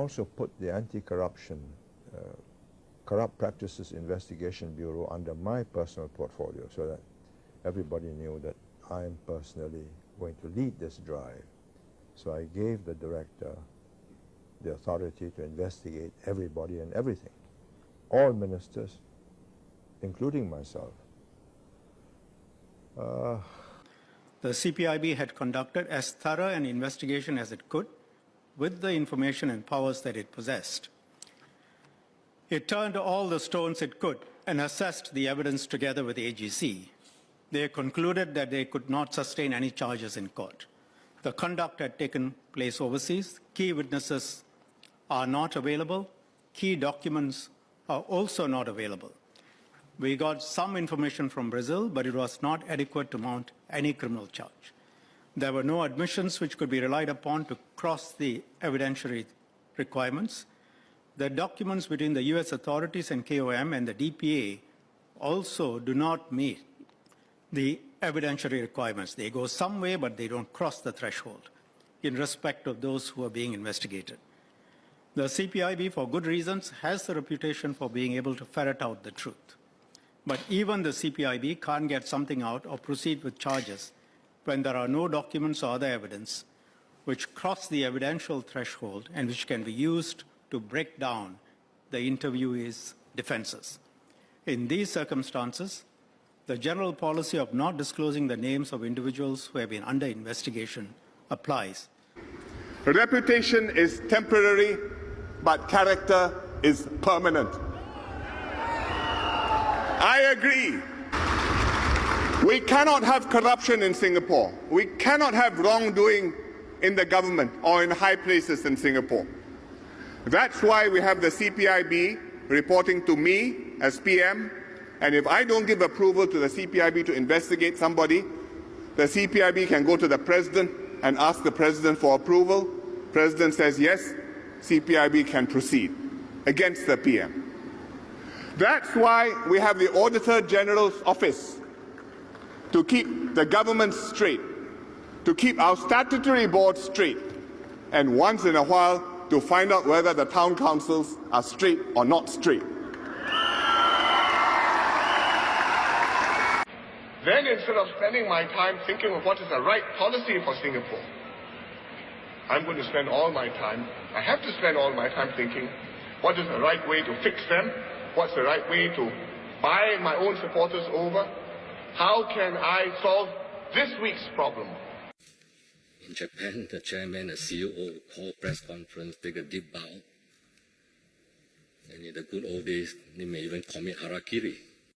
also put the Anti-Corruption Corrupt Practices Investigation Bureau under my personal portfolio so that everybody knew that I am personally going to lead this drive. So I gave the director the authority to investigate everybody and everything, all ministers, including myself. The CPIB had conducted as thorough an investigation as it could with the information and powers that it possessed. It turned all the stones it could and assessed the evidence together with the AGC. They concluded that they could not sustain any charges in court. The conduct had taken place overseas. Key witnesses are not available. Key documents are also not available. We got some information from Brazil, but it was not adequate to mount any criminal charge. There were no admissions which could be relied upon to cross the evidentiary requirements. The documents between the US authorities and KOM and the DPA also do not meet the evidentiary requirements. They go some way, but they don't cross the threshold in respect of those who are being investigated. The CPIB, for good reasons, has the reputation for being able to ferret out the truth. But even the CPIB can't get something out or proceed with charges when there are no documents or other evidence which cross the evidential threshold and which can be used to break down the interviewee's defenses. In these circumstances, the general policy of not disclosing the names of individuals who have been under investigation applies. Reputation is temporary, but character is permanent. I agree. We cannot have corruption in Singapore. We cannot have wrongdoing in the government or in high places in Singapore. That's why we have the CPIB reporting to me as PM, and if I don't give approval to the CPIB to investigate somebody, the CPIB can go to the President and ask the President for approval. President says yes, CPIB can proceed against the PM. That's why we have the Auditor General's Office, to keep the government straight, to keep our statutory board straight, and once in a while to find out whether the town councils are straight or not straight. Then instead of spending my time thinking of what is the right policy for Singapore, I'm going to spend all my time, I have to spend all my time thinking, what is the right way to fix them? What's the right way to buy my own supporters over? How can I solve this week's problem? In Japan, the chairman and CEO call press conference, take a deep bow. And in the good old days, they may even commit harakiri.